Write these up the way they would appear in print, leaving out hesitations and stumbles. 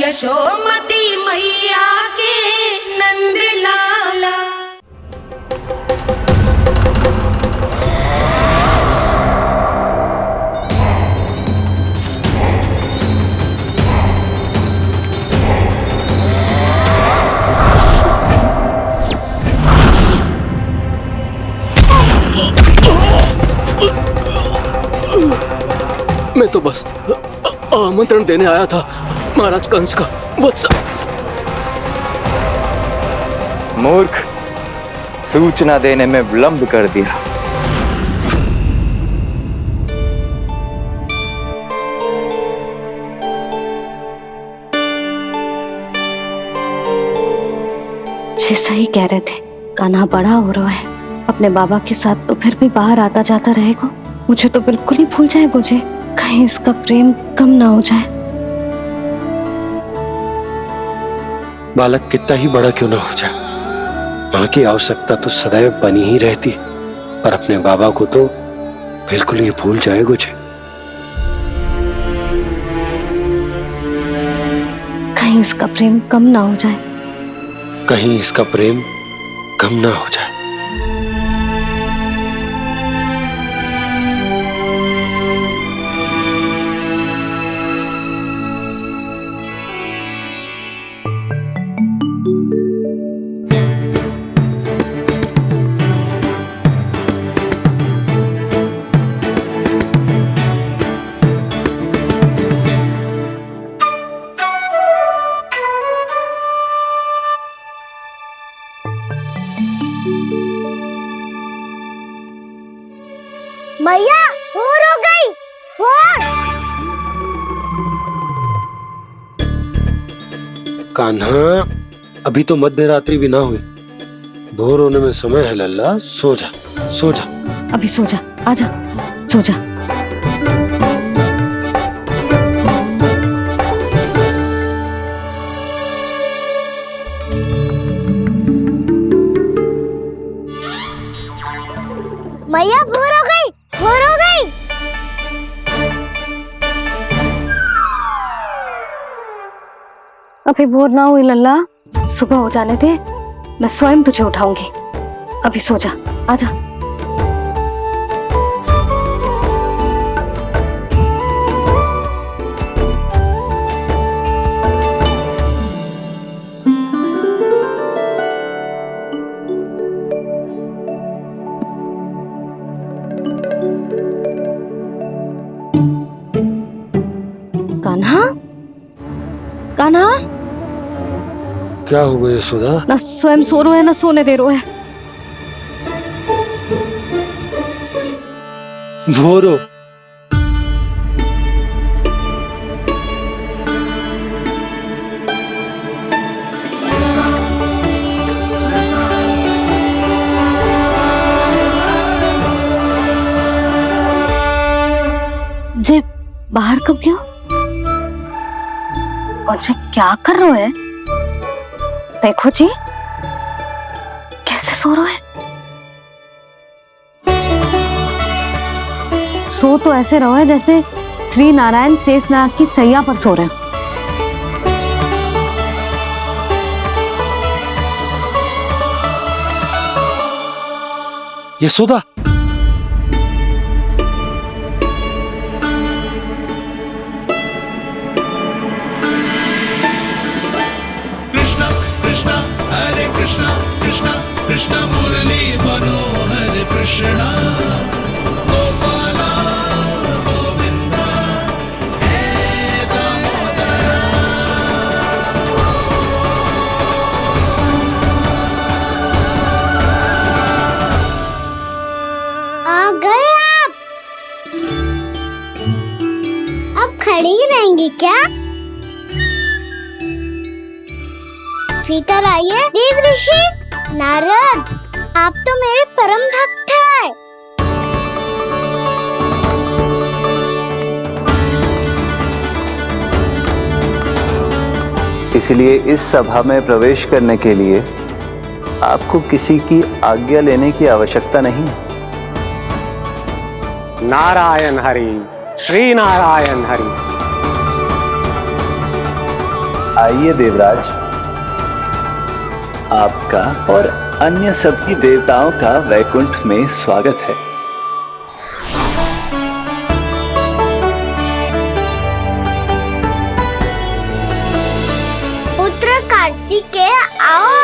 यशोमती मैया के नंद लाला। मैं तो बस आमंत्रण देने आया था महाराज कंस का वत्स। मूर्ख, सूचना देने में विलंब कर दिया। जैसा ही कह रहे थे, कान्हा बड़ा हो रहा है, अपने बाबा के साथ तो फिर भी बाहर आता जाता रहेगा। मुझे तो बिल्कुल ही भूल जाए मुझे, कहीं इसका प्रेम कम ना हो जाए। बालक कितना ही बड़ा क्यों ना हो जाए, मां की आवश्यकता तो सदैव बनी ही रहती, पर अपने बाबा को तो बिल्कुल ही भूल जाए मुझे। कहीं इसका प्रेम कम ना हो जाए, कहीं इसका प्रेम कम ना हो जाए। मैया भोर हो गई, भोर। कान्हा, अभी तो मध्य रात्रि भी ना हुई, भोर होने में समय है लल्ला। सो जा, सो जा। अभी सो जा, आजा, सो जा। मैया भोर हो गई, भोर हो गई। अभी भोर ना हुई लल्ला, सुबह हो जाने दे, मैं स्वयं तुझे उठाऊंगी। अभी सो जा, आजा। कान्हा, कान्हा, क्या हो गया यशोदा? ना स्वयं सो रो है ना सोने दे रो है। भोर हो। जे बाहर कब क्यों? मुझे क्या कर रहे है? देखो जी, कैसे सो रहे हैं। सो तो ऐसे रहो है जैसे श्री नारायण शेषनाग की सैया पर सो रहे हैं। यशोदा, कृष्ण कृष्ण मुरली मनोहर कृष्ण गोपाला गोविंदा हे दामोदरा। आ गए आप? अब खड़ी ही रहेंगी क्या? भीतर आइए। देव ऋषि नारद, आप तो मेरे परम भक्त हैं। इसलिए इस सभा में प्रवेश करने के लिए आपको किसी की आज्ञा लेने की आवश्यकता नहीं है। नारायण हरि, श्री नारायण हरि। आइए देवराज, आपका और अन्य सभी देवताओं का वैकुंठ में स्वागत है। पुत्र कार्तिकेय आओ।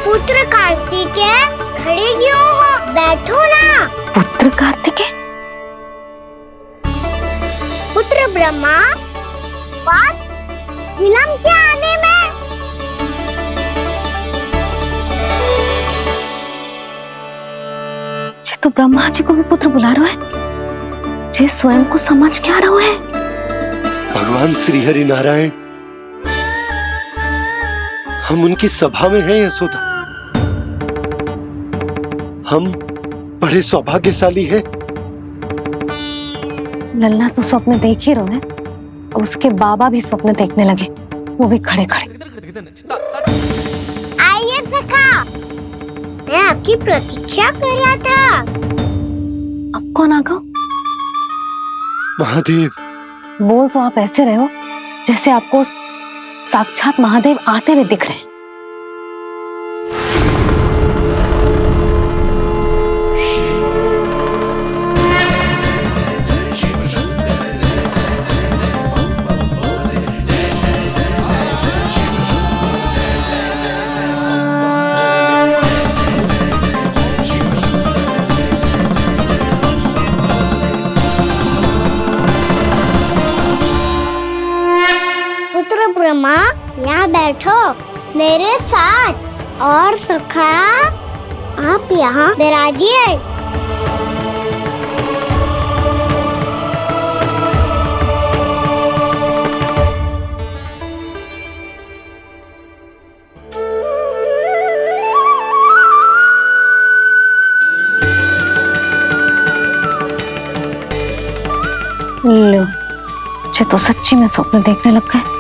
पुत्र कार्तिकेय खड़े क्यों हो, बैठो ना। पुत्र कार्तिकेय? पुत्र ब्रह्मा, बात विलंब क्या आने में? जे तो ब्रह्मा जी को भी पुत्र बुला रहा है, जे स्वयं को समझ क्या रहा है। भगवान श्री हरि नारायण, हम उनकी सभा में हैं यशोदा। हम बड़े सौभाग्यशाली हैं। लल्ला तो स्वप्न देख ही रहे हैं, और उसके बाबा भी स्वप्न देखने लगे, वो भी खड़े खड़े। आइए सखा, मैं आपकी प्रतीक्षा कर रहा था। अब कौन आ गया? महादेव। बोल तो आप ऐसे रहे हो जैसे आपको साक्षात महादेव आते हुए दिख रहे हैं। पुत्र ब्रह्मा, यहाँ बैठो मेरे साथ, और सखा आप यहाँ विराजिए। लो, मुझे तो सच्ची में स्वप्न देखने लग गए।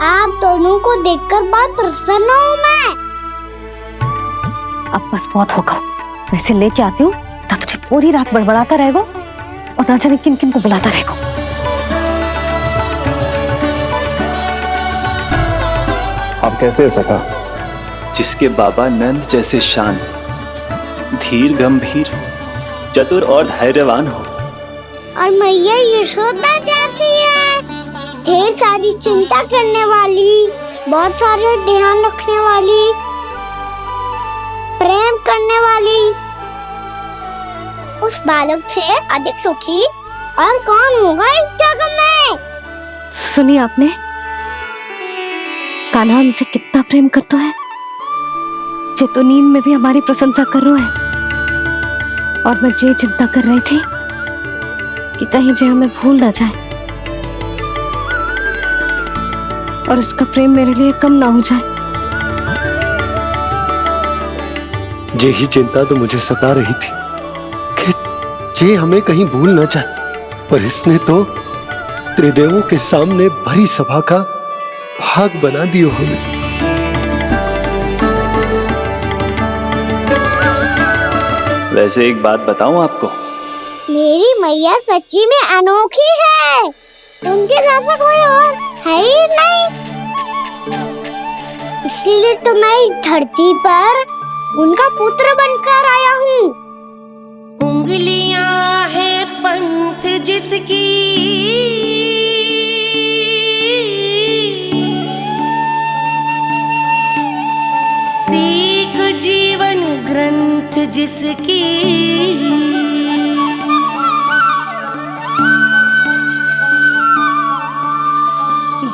आप दोनों को देखकर बहुत प्रसन्न हूँ मैं। अब बस बहुत होगा, वैसे लेके आती हूँ ना, तुझे पूरी रात बड़बड़ाता रहेगा और ना जाने किन किन को बुलाता रहेगा। आप कैसे है सखा? जिसके बाबा नंद जैसे शांत, धीर गंभीर, चतुर और धैर्यवान हो, और मैया यशोदा जैसी है, ढेर सारी चिंता करने वाली, बहुत सारे ध्यान रखने वाली, प्रेम करने वाली। उस बालक से अधिक सुखी और कौन होगा इस जग में? सुनिए आपने, कान्हा हमसे कितना प्रेम करता है, जे तो नींद में भी हमारी प्रशंसा कर रहा है। और मैं ये चिंता कर रही थी कि कहीं जे हमें भूल ना जाए और इसका प्रेम मेरे लिए कम ना हो जाए। यही चिंता तो मुझे सता रही थी कि जे हमें कहीं भूल ना जाए, पर इसने तो त्रिदेवों के सामने भरी सभा का भाग बना दियो हमें। वैसे एक बात बताऊं आपको, मेरी मैया सच्ची में अनोखी है, उनके जैसा कोई और है ही नहीं। इसीलिए तो मैं इस धरती पर उनका पुत्र बनकर आया हूँ। उंगलियां है पंथ जिसकी, सीख जीवन ग्रंथ जिसकी,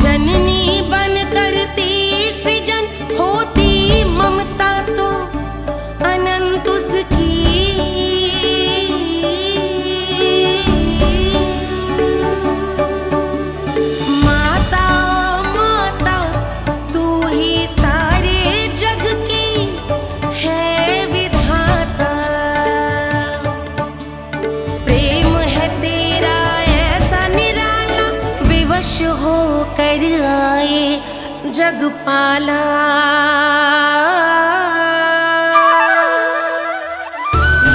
जननी बन करती सृजन होती ममता तो अनंत उसकी। माता माता तू ही सारे जग की है विधाता। जग पाला।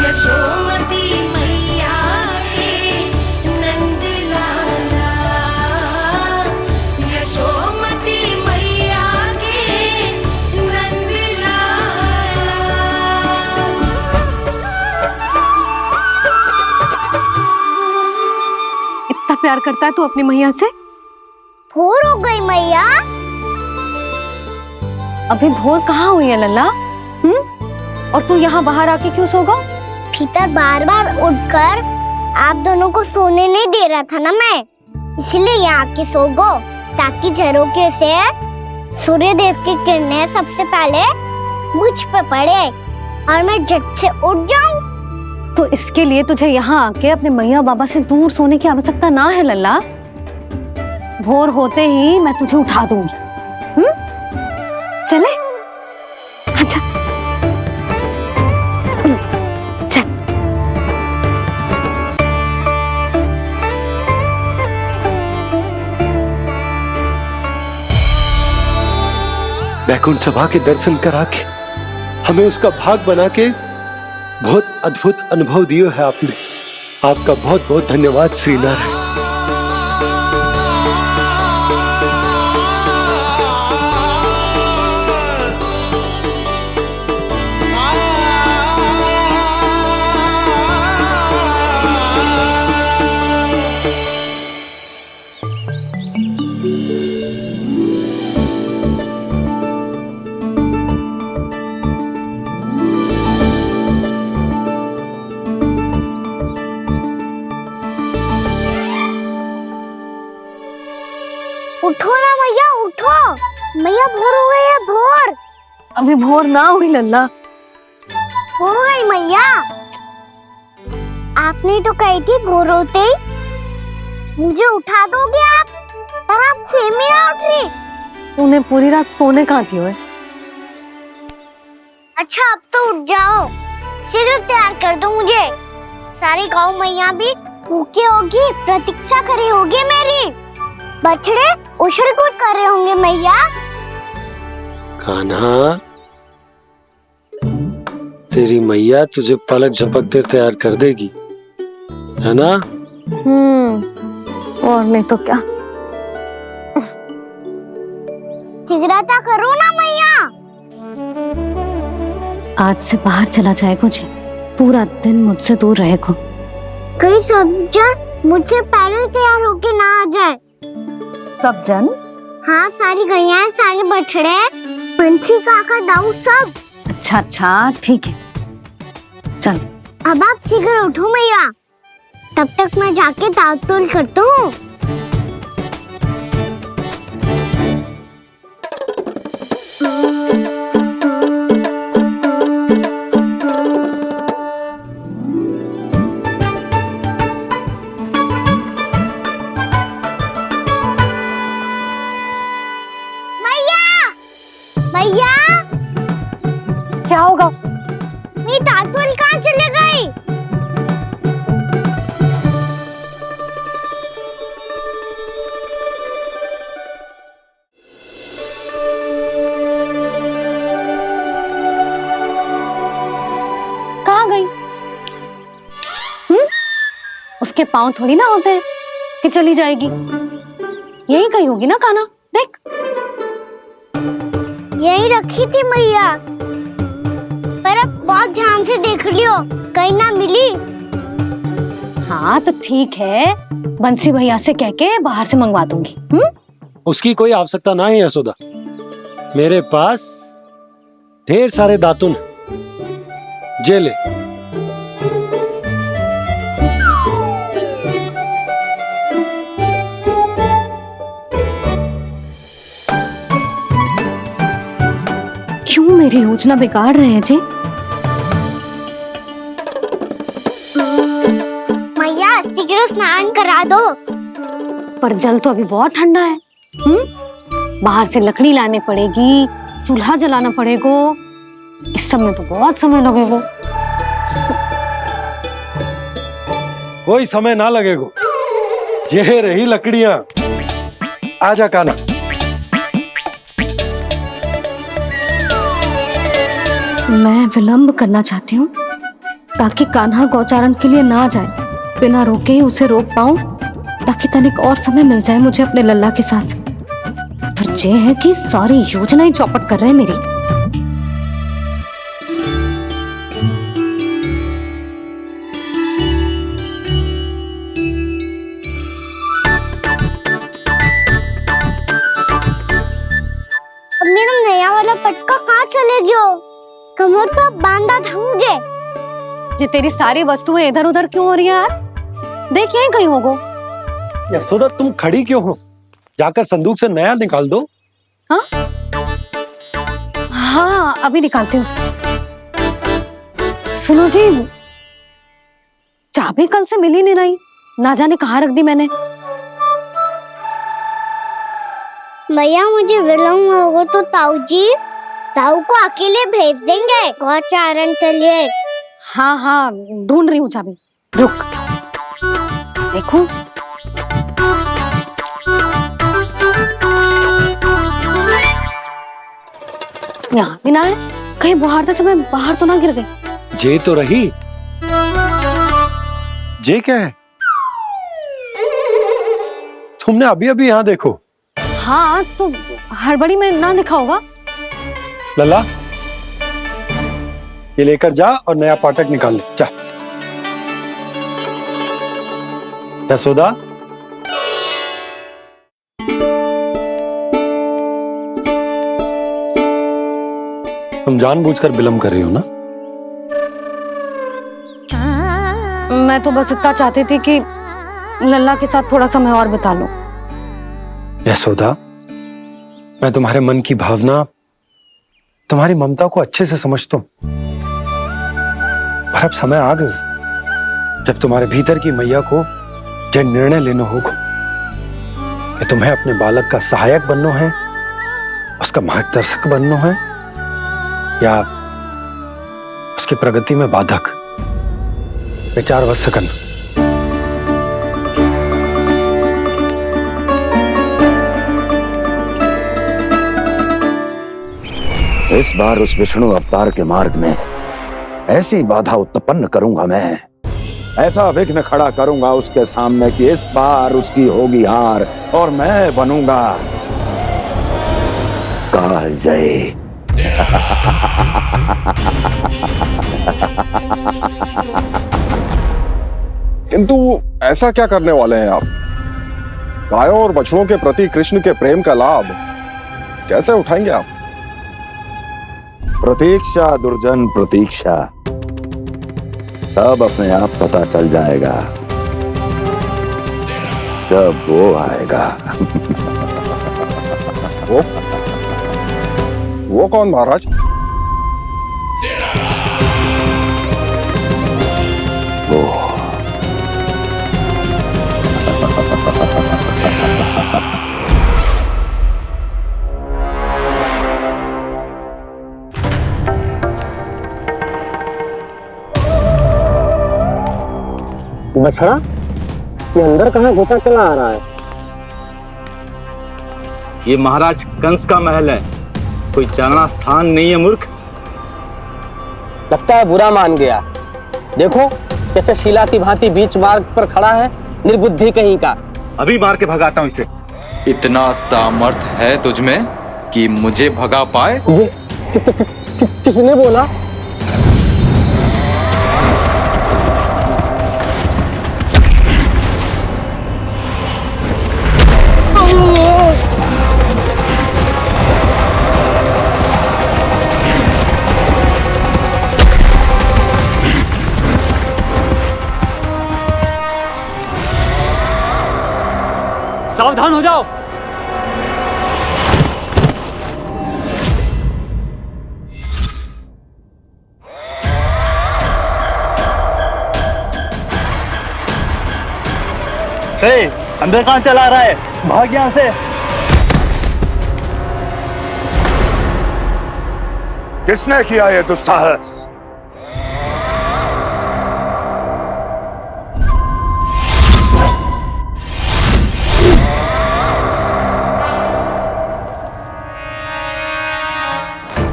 यशोमती मैया के नंद लाला, यशोमती मैया के नंद लाला। इतना प्यार करता है तू अपनी मैया से? भोर हो गई मैया। अभी भोर कहाँ हुई है लल्ला? और तू यहाँ बाहर आके क्यों सो गया? भीतर बार बार उठकर आप दोनों को सोने नहीं दे रहा था ना मैं, इसलिए यहाँ आके सो गो, ताकि झरोके से सूर्य देव की किरणें सबसे पहले मुझ पे पड़े और मैं झट से उठ जाऊं। तो इसके लिए तुझे यहाँ आके अपने मैया बाबा से दूर सोने की आवश्यकता ना है लल्ला। भोर होते ही मैं तुझे उठा दूंगी। चले अच्छा चल। वैकुंठ सभा के दर्शन करा के हमें उसका भाग बना के बहुत अद्भुत अनुभव दिए है आपने। आपका बहुत बहुत धन्यवाद श्री नारायण। उठो ना मैया, उठो। मैया भोर हो गई है, भोर। अभी भोर ना हुई लल्ला। हो गई मैया। आपने तो कही थी भोर होते ही मुझे उठा दोगे आप, पर आप सेम ही ना उठ रही। तूने पूरी रात सोने कहाँ थी ओए? अच्छा अब तो उठ जाओ, शीघ्र तैयार कर दो मुझे। सारी गाँव मैया भी भूखी होगी, प्रतीक्षा करे होगी मेरी। बछड़े उछल कूद कर रहे होंगे मैया। कान्हा, तेरी मैया तुझे पलक झपकते तैयार कर देगी, है ना? और नहीं तो क्या। शीघ्रता करो ना मैया। आज से बाहर चला जाएगा जी, पूरा दिन मुझसे दूर रहेगा। कहीं सब जन मुझसे पहले तैयार होके ना आ जाए। सब जन? हाँ, सारी गैया, सारे बछड़े, पंछी, काका, दाऊ सब। अच्छा अच्छा ठीक है, चल। अब आप शीघ्र उठो मैया, तब तक मैं जाके ताल-तोल करता हूँ। मैया, क्या होगा? मेरी ताल-तोल कहाँ चले गई? कहाँ गई? उसके पाँव थोड़ी ना होते हैं कि चली जाएगी। यही कहीं होगी ना कान्हा, देख। यही रखी थी मैया, पर अब बहुत ध्यान से देख लियो, कहीं ना मिली। हाँ तो ठीक है, बंसी भैया से कह के बाहर से मंगवा दूंगी। उसकी कोई आवश्यकता ना है यशोदा, मेरे पास ढेर सारे दातुन जे ले। क्यों मेरी योजना बिगाड़ रहे हैं जी? मैया शीघ्र स्नान करा दो। पर जल तो अभी बहुत ठंडा है। बाहर से लकड़ी लाने पड़ेगी, चूल्हा जलाना पड़ेगा, इस सब में तो बहुत समय लगेगा। कोई समय ना लगेगा, ये रही लकड़ियां। आजा कान्हा। मैं विलंब करना चाहती हूँ ताकि कान्हा गौचारण के लिए ना जाए। बिना रोके ही उसे रोक पाऊं ताकि तनिक और समय मिल जाए मुझे अपने लल्ला के साथ। पर ये है कि सारी योजना ही चौपट कर रहे हैं मेरी। अब मेरा नया वाला पटका कहाँ चले गयो? कमर पर बांधा था मुझे। ये तेरी सारी वस्तुएं इधर उधर क्यों हो रही हैं आज? देख यहीं कहीं होगो। यशोदा तुम खड़ी क्यों हो? जाकर संदूक से नया निकाल दो। हाँ हाँ अभी निकालती हूँ। सुनो जी, चाबी कल से मिल ही नहीं रही, ना जाने कहाँ रख दी मैंने। भैया मुझे विलम्ब होगा तो ताऊ को अकेले भेज देंगे गौचारण के लिए। हाँ हाँ ढूंढ रही हूँ चाबी, रुक। देखूं यहाँ भी ना है, कहीं बुहारते समय बाहर तो ना गिर गई। जे तो रही। जे क्या है? तुमने अभी अभी यहाँ देखो। हाँ तो हड़बड़ी में ना दिखा होगा। लल्ला ये लेकर जा और नया पाठक निकाल ले जा। यशोदा तुम जानबूझकर विलंब कर रही हो ना? मैं तो बस इतना चाहती थी कि लल्ला के साथ थोड़ा समय और बिता लूं। यशोदा मैं तुम्हारे मन की भावना, तुम्हारी ममता को अच्छे से समझता हूं, पर अब समय आ गया जब तुम्हारे भीतर की मैया को यह निर्णय लेना होगा कि तुम्हें अपने बालक का सहायक बनना है, उसका मार्गदर्शक बनना है, या उसकी प्रगति में बाधक। विचार अवश्य करना। इस बार उस विष्णु अवतार के मार्ग में ऐसी बाधा उत्पन्न करूंगा मैं, ऐसा विघ्न खड़ा करूंगा उसके सामने कि इस बार उसकी होगी हार और मैं बनूंगा कालजयी। किंतु ऐसा क्या करने वाले हैं आप? गायों और बछड़ों के प्रति कृष्ण के प्रेम का लाभ कैसे उठाएंगे आप? प्रतीक्षा दुर्जन प्रतीक्षा, सब अपने आप पता चल जाएगा जब वो आएगा। वो कौन महाराज? वो बछड़ा ये अंदर कहाँ घुसा चला आ रहा है? ये महाराज कंस का महल है, कोई चारणा स्थान नहीं है मूर्ख। लगता है बुरा मान गया। देखो कैसे शिला की भांति बीच मार्ग पर खड़ा है, निर्बुद्धि कहीं का। अभी मार के भगाता हूं इसे। इतना सामर्थ है तुझमें कि मुझे भगा पाए? ये किसने बोला? सावधान हो जाओ। अंदर कहां चला रहा है? भाग यहां से। किसने किया ये दुस्साहस?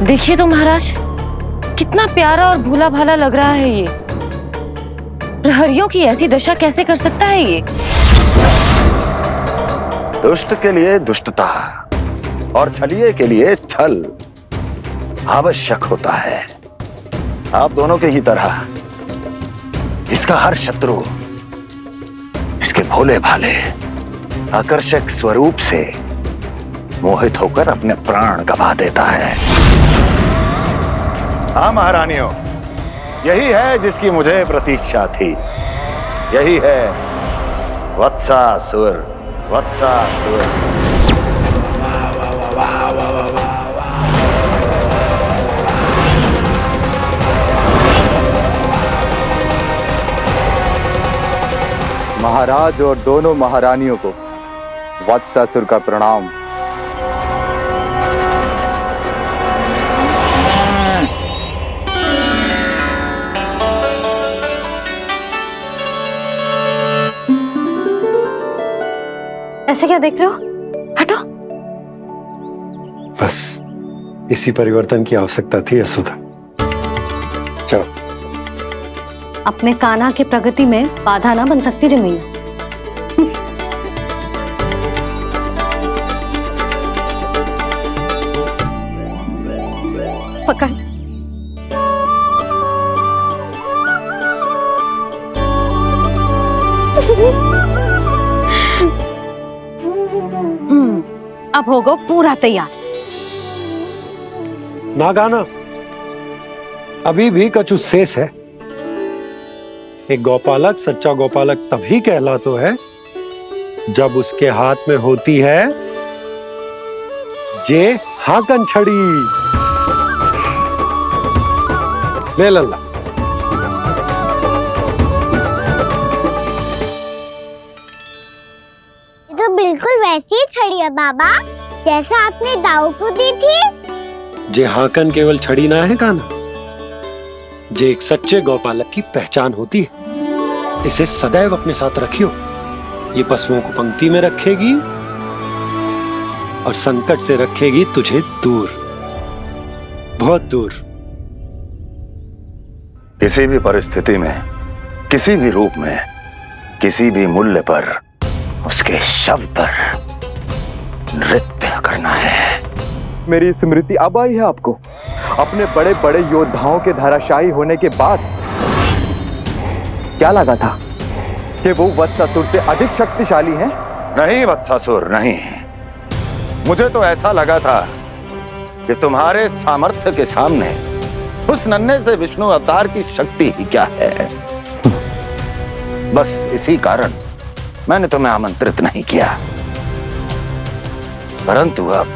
देखिए तो महाराज, कितना प्यारा और भोला भाला लग रहा है ये। प्रहरियों की ऐसी दशा कैसे कर सकता है ये? दुष्ट के लिए दुष्टता और छलिए के लिए छल आवश्यक होता है। आप दोनों के ही तरह इसका हर शत्रु इसके भोले भाले आकर्षक स्वरूप से मोहित होकर अपने प्राण गवा देता है। हाँ महारानियों, यही है जिसकी मुझे प्रतीक्षा थी। यही है वत्सासुर। वत्सासुर। महाराज और दोनों महारानियों को वत्सासुर का प्रणाम। ऐसे क्या देख रहे हो? हटो। बस इसी परिवर्तन की आवश्यकता थी यशोदा। चलो। अपने कान्हा के प्रगति में बाधा ना बन सकती जमीन। पकड़। अब होगा पूरा तैयार। ना गाना, अभी भी कछु शेष है। एक गौपालक सच्चा गौपालक तभी कहलाता है जब उसके हाथ में होती है जे हाकन छड़ी। ले लल्ला। तो बिल्कुल वैसी ही छड़ी है बाबा जैसा आपने दाऊ को दी थी। जे हाकन केवल छड़ी ना है कान्हा, जे एक सच्चे गौपालक की पहचान होती है। इसे सदैव अपने साथ रखियो। ये पशुओं को पंक्ति में रखेगी और संकट से रखेगी तुझे दूर, बहुत दूर। किसी भी परिस्थिति में, किसी भी रूप में, किसी भी मूल्य पर उसके शव पर नृत्य करना है। मेरी स्मृति अब आई है आपको? अपने बड़े बड़े योद्धाओं के धराशायी होने के बाद क्या लगा था कि वो वत्सासुर से अधिक शक्तिशाली हैं? नहीं वत्सासुर, नहीं। मुझे तो ऐसा लगा था कि तुम्हारे सामर्थ्य के सामने उस नन्हे से विष्णु अवतार की शक्ति ही क्या है। बस इसी कारण मैंने तुम्हें आमंत्रित नहीं किया। परंतु अब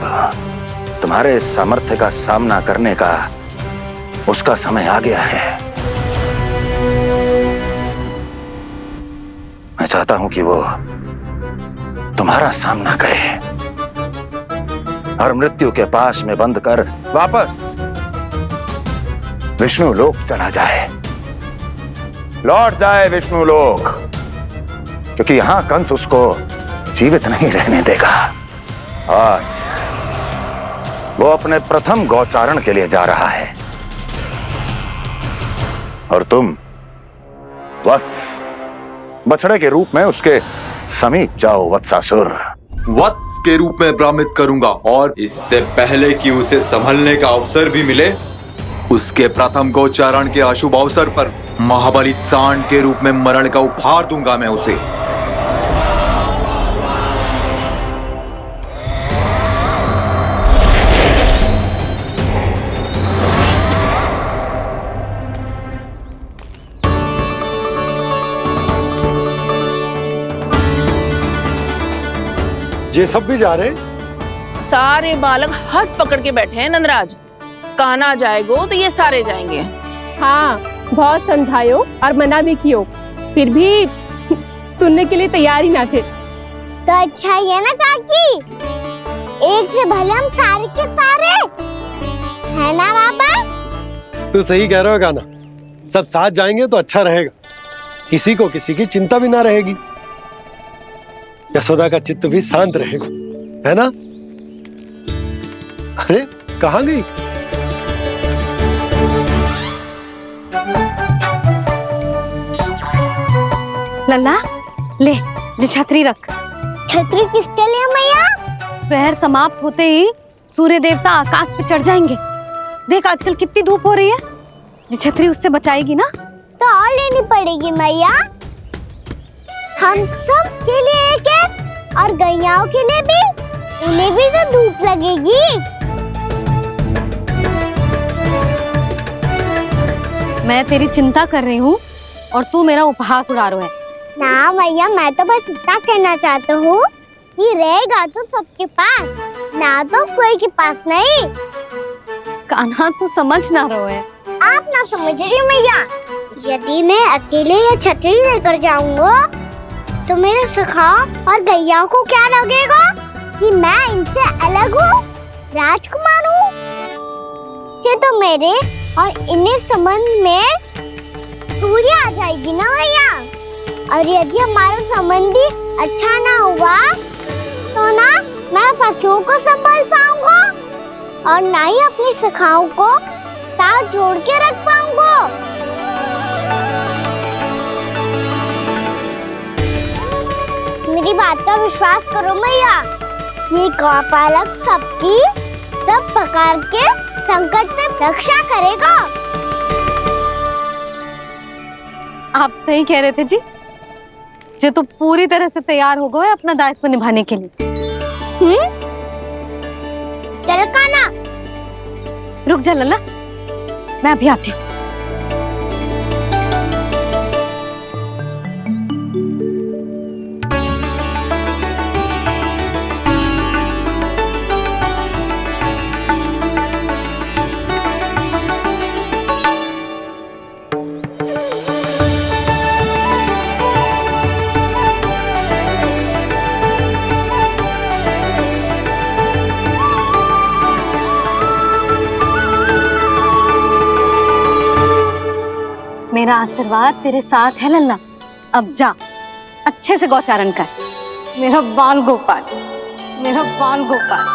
तुम्हारे सामर्थ्य का सामना करने का उसका समय आ गया है। मैं चाहता हूं कि वो तुम्हारा सामना करे और मृत्यु के पाश में बंद कर वापस विष्णु लोक चला जाए, लौट जाए विष्णु लोक, क्योंकि यहां कंस उसको जीवित नहीं रहने देगा। आज वो अपने प्रथम गौचारण के लिए जा रहा है और तुम वत्स बछड़े के रूप में उसके समीप जाओ वत्सासुर। वत्स के रूप में भ्रमित करूंगा और इससे पहले कि उसे संभलने का अवसर भी मिले, उसके प्रथम गोचारण के अशुभ अवसर पर महाबली सांड के रूप में मरण का उपहार दूंगा मैं उसे। ये सब भी जा रहे? सारे बालक हाथ पकड़ के बैठे हैं नंदराज। कान्हा जाएगो तो ये सारे जाएंगे। हाँ, बहुत समझायो और मना भी कियो, फिर भी सुनने के लिए तैयार ही ना थे। तो अच्छा ही है ना काकी, एक से भले हम सारे के सारे, है ना बाबा? तू सही कह रहा हो गाना, सब साथ जाएंगे तो अच्छा रहेगा, किसी को किसी की चिंता भी ना रहेगी, यशोदा का चित्त भी शांत रहेगा, है ना? अरे कहाँ गई? लल्ला ले जो छतरी रख। छतरी किसके लिए मैया? प्रहर समाप्त होते ही सूर्य देवता आकाश पे चढ़ जाएंगे। देख आजकल कितनी धूप हो रही है, जो छतरी उससे बचाएगी ना। तो और लेनी पड़ेगी मैया। हम सब के लिए एक एक और गैयाओं के लिए भी, उन्हें भी तो धूप लगेगी। मैं तेरी चिंता कर रही हूँ और तू मेरा उपहास उड़ा रहा है। ना भैया, मैं तो बस इतना कहना चाहता हूँ कि रहेगा तो सबके पास, ना तो कोई के पास नहीं। कान्हा तू समझ ना रहो है। आप ना समझ रही मैया। यदि मैं अकेले ये छतरी लेकर जाऊंगा तो मेरे सखा और गैया को क्या लगेगा कि मैं इनसे अलग हूँ, राजकुमार हूँ। ये तो मेरे और इन्हें संबंध में दूरी आ जाएगी ना भैया। और यदि हमारा संबंध ही अच्छा ना हुआ तो ना मैं पशुओं को संभाल पाऊंगा और ना ही अपनी सखाओं को साथ जोड़ के रख पाऊंगा। मेरी बात का विश्वास करो मैया। ये गौपालक सबकी सब प्रकार के संकट से रक्षा करेगा। आप सही कह रहे थे जी। जो तो पूरी तरह से तैयार हो गए अपना दायित्व निभाने के लिए। चल कान्हा। रुक जा लल्ला, मैं अभी आती हूँ। मेरा आशीर्वाद तेरे साथ है लल्ला। अब जा अच्छे से गौचारण कर। मेरा बाल गोपाल, मेरा बाल गोपाल।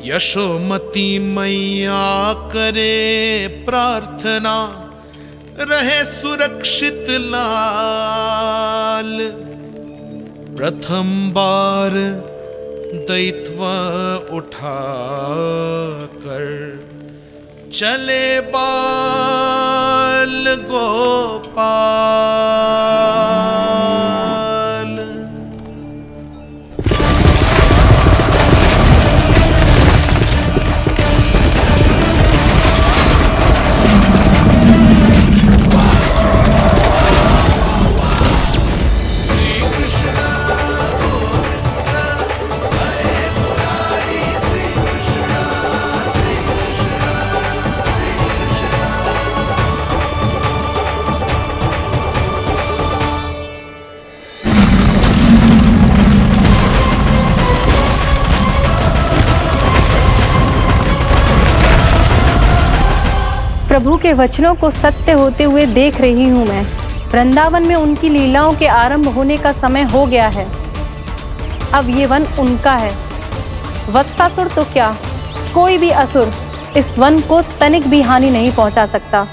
यशोमती मैया करे प्रार्थना, रहे सुरक्षित लाल। प्रथम बार दैत्व उठा कर चले बाल गोपाल। प्रभु के वचनों को सत्य होते हुए देख रही हूँ मैं। वृंदावन में उनकी लीलाओं के आरंभ होने का समय हो गया है। अब ये वन उनका है। वत्सासुर तो क्या, कोई भी असुर इस वन को तनिक भी हानि नहीं पहुंचा सकता।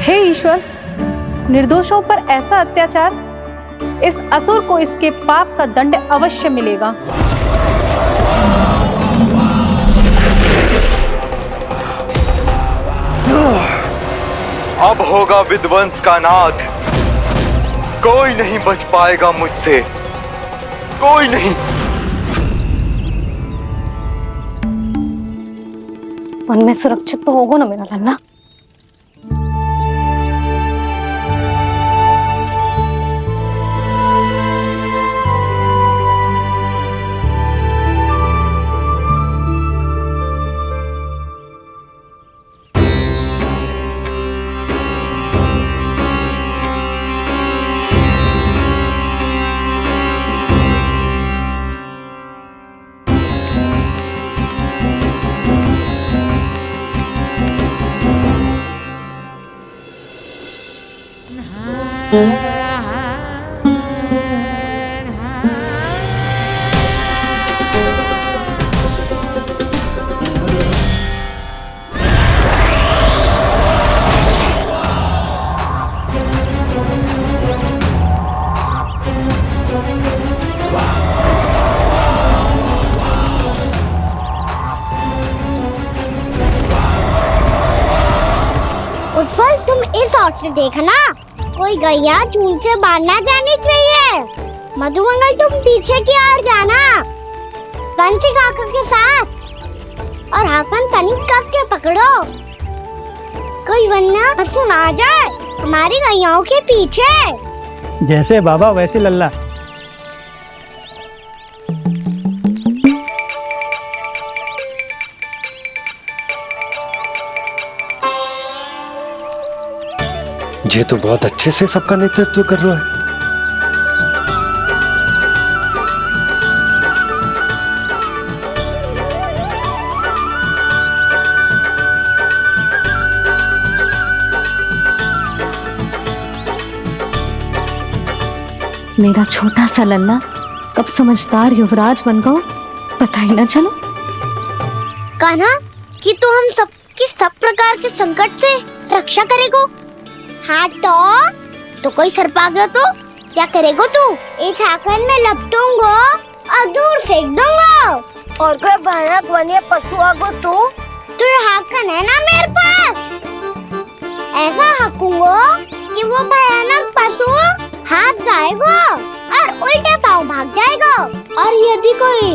हे ईश्वर, निर्दोषों पर ऐसा अत्याचार, इस असुर को इसके पाप का दंड अवश्य मिलेगा। अब होगा विध्वंस का नाद। कोई नहीं बच पाएगा मुझसे, कोई नहीं। वन में सुरक्षित तो होगा ना मेरा लल्ला। गौर से देखना, कोई गैया चून से बाहर ना जानी चाहिए। मधुमंगल तुम पीछे की ओर जाना, कंसी काका के साथ, और हाकन तनिक कस के पकड़ो, कोई वरना पशु ना आ जाए हमारी गैयाओं के पीछे। जैसे बाबा वैसे लल्ला। ये तो बहुत अच्छे से सबका नेतृत्व कर रहा है। मेरा छोटा सा लल्ला कब समझदार युवराज बन गो पता ही ना चलो। कान्हा कि तू हम सबकी सब प्रकार के संकट से रक्षा करेगो। हाँ तो कोई सर्प आ गया तो क्या करेगो तू? इस हाकन में लपटूंगा और दूर फेंक दूंगा। और कोई भयानक वन्य पशु आगो तो ये हाकन है ना मेरे पास, ऐसा हाकूंगा कि वो भयानक पशु हाथ जाएगा और उल्टे पाँव भाग जाएगा। और यदि कोई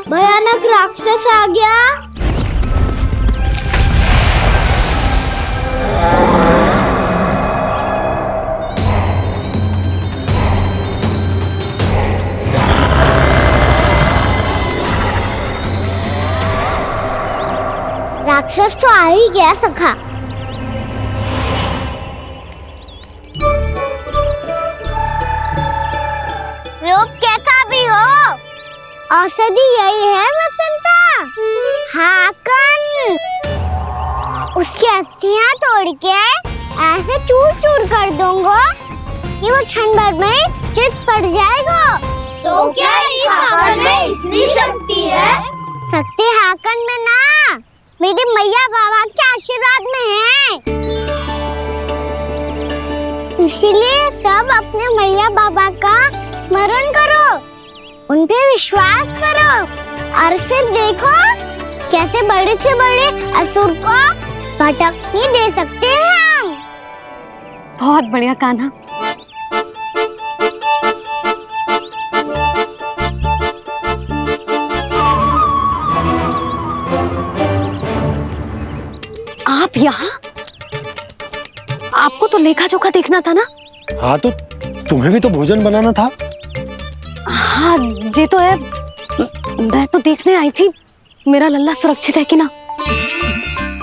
भयानक राक्षस आ गया राक्षस तो आ ही गया सखा। रूप कैसा भी हो, औषधि यही है वसंता। हाकन उसकी अस्थियां तोड़ के ऐसे चूर चूर कर दूंगा कि वो क्षण भर में चित पड़ जाएगा। तो क्या इस हाकन में इतनी शक्ति है? शक्ति हाकन में ना, मेरी मैया बाबा के आशीर्वाद में है। इसीलिए सब अपने मैया बाबा का स्मरण करो, उन पे विश्वास करो और फिर देखो कैसे बड़े से बड़े असुर को भटकने दे सकते हैं हम। बहुत बढ़िया कान्हा। आप यहाँ? आपको तो लेखा जोखा देखना था ना? हाँ तो तुम्हें भी तो भोजन बनाना था। हाँ ये तो है, मैं तो देखने आई थी मेरा लल्ला सुरक्षित है कि ना।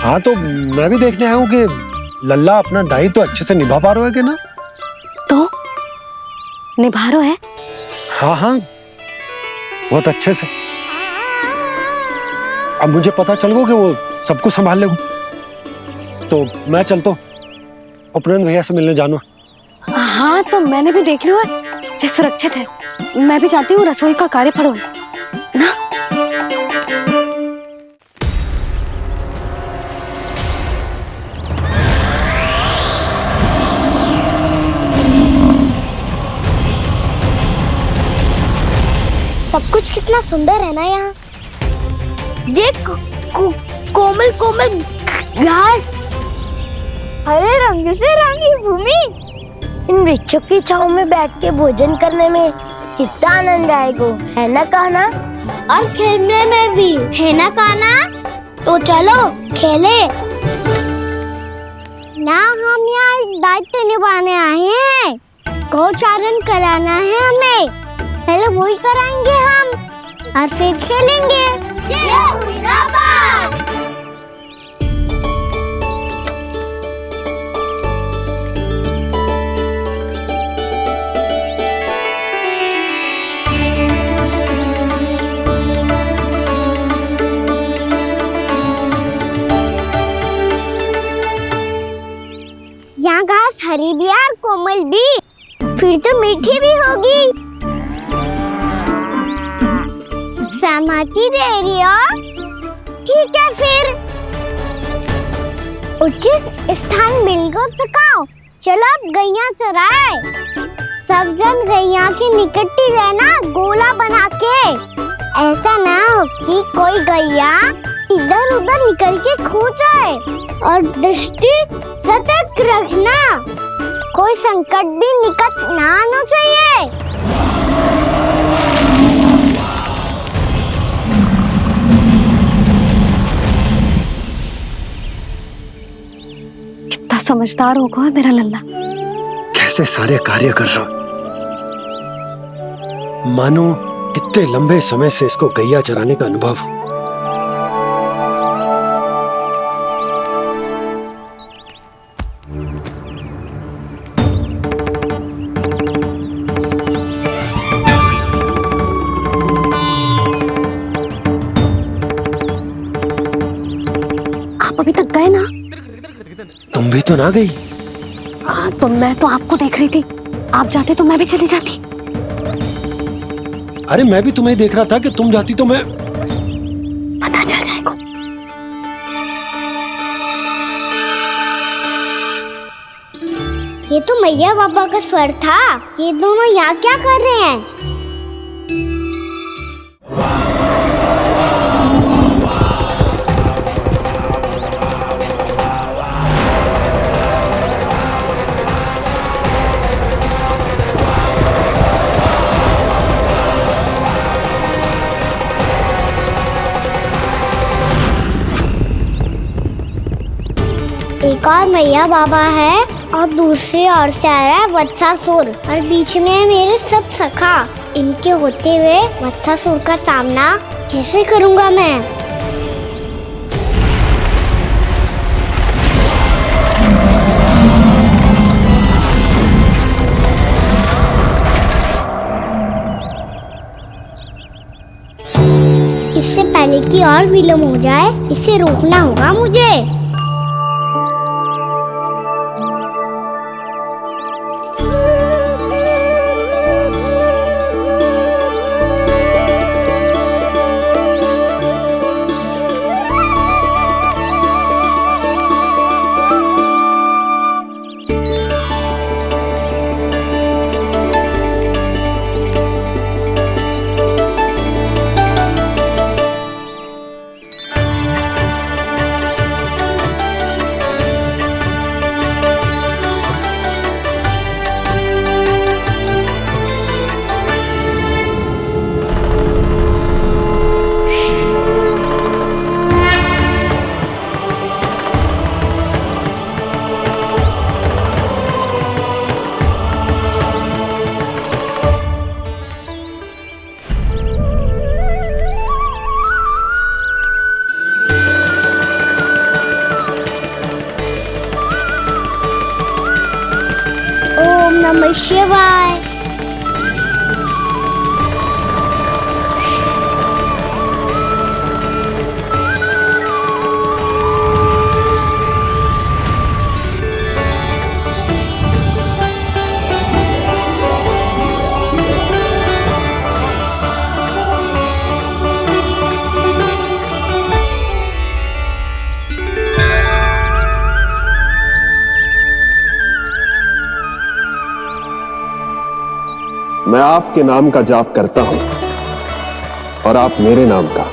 हाँ तो मैं भी देखने आया हूँ कि लल्ला अपना दायित्व तो अच्छे से निभा पा रहा है कि ना। तो निभा रहा है? हाँ हाँ बहुत अच्छे से। अब मुझे पता चल गया कि वो सबको संभाल लेगा। तो मैं चलता हूँ, उपनंद भैया से मिलने जाना। हाँ तो मैंने भी देख लिया है, जे सुरक्षित है। मैं भी चाहती हूँ रसोई का कार्य पड़ो ना। सब कुछ कितना सुंदर है ना यहाँ। देख कोमल कोमल घास, हरे रंग से रंगी भूमि। इन वृक्षों की छांव में बैठ के भोजन करने में कितना आनंद आएगा, है ना कान्हा? और खेलने में भी, है ना कान्हा? तो चलो खेले ना। हम यहाँ एक दायित्व निभाने आए हैं, गोचारण कराना है हमें। पहले वही कराएंगे हम और फिर खेलेंगे। यहाँ घास हरी भी और कोमल भी, फिर तो मीठी भी होगी। सहमति दे रही हो? ठीक है फिर उचित स्थान बिल्कुल सुखाओ। चलो अब गैया चराए। सब जन गैया के निकट ही रहना, गोला बना के। ऐसा ना हो कि कोई गैया इधर उधर निकल के खो जाए। और दृष्टि सतर्क रखना, कोई संकट भी निकट ना आना चाहिए। कितना समझदार होगा है मेरा लल्ला। कैसे सारे कार्य कर रहा, मानो कितने लंबे समय से इसको गैया चराने का अनुभव हो। आप अभी तक गए ना? तुम भी तो ना गई। तो मैं तो आपको देख रही थी, आप जाते तो मैं भी चली जाती। अरे मैं भी तुम्हें देख रहा था कि तुम जाती तो मैं। पता चल जाएगा। ये तो मैया बाबा का स्वर था। ये दोनों यहाँ क्या कर रहे हैं? एक और मैया बाबा है और दूसरी ओर से आ रहा है वत्सासुर और बीच में है मेरे सब सखा। इनके होते हुए वत्सासुर का सामना कैसे करूंगा मैं? इससे पहले कि और विलम्ब हो जाए, इसे रोकना होगा मुझे। ओम नमः शिवाय। मैं आपके नाम का जाप करता हूं और आप मेरे नाम का।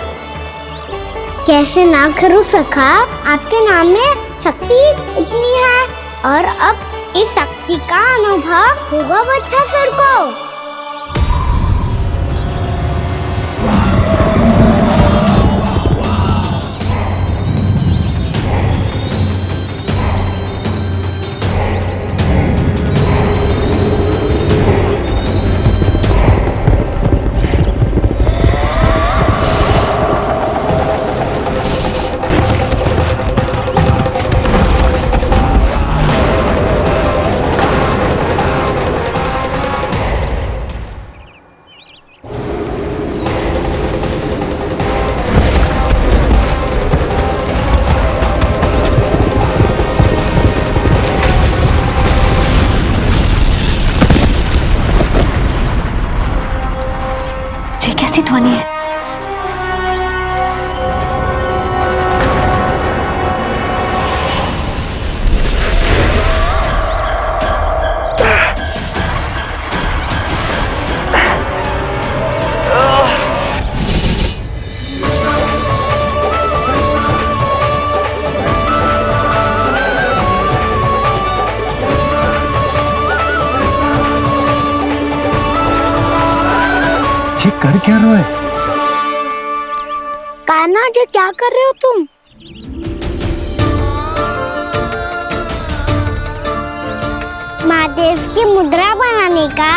कैसे ना करूं सखा, आपके नाम में शक्ति इतनी है और अब इस शक्ति का अनुभव होगा वत्सासुर को। कैसी ध्वनि है? कर क्या रहे हो? कान्हा जी क्या कर रहे हो तुम? महादेव की मुद्रा बनाने का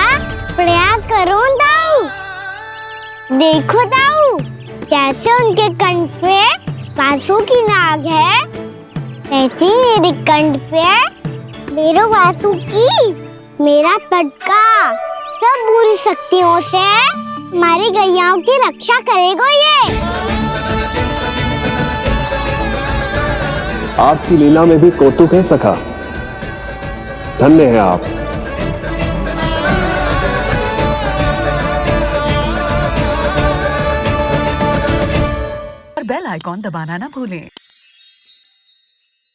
प्रयास करो दाऊ। देखो दाऊ, जैसे उनके कंठ पे वासु की नाग है, ऐसे ही मेरे कंठ पे मेरे वासु की मेरा पटका सब बुरी शक्तियों से हमारी गैयाओं की रक्षा करेगा ये। आपकी लीला में भी कौतुक है सखा। धन्य है आप। बेल आइकॉन दबाना ना भूलें।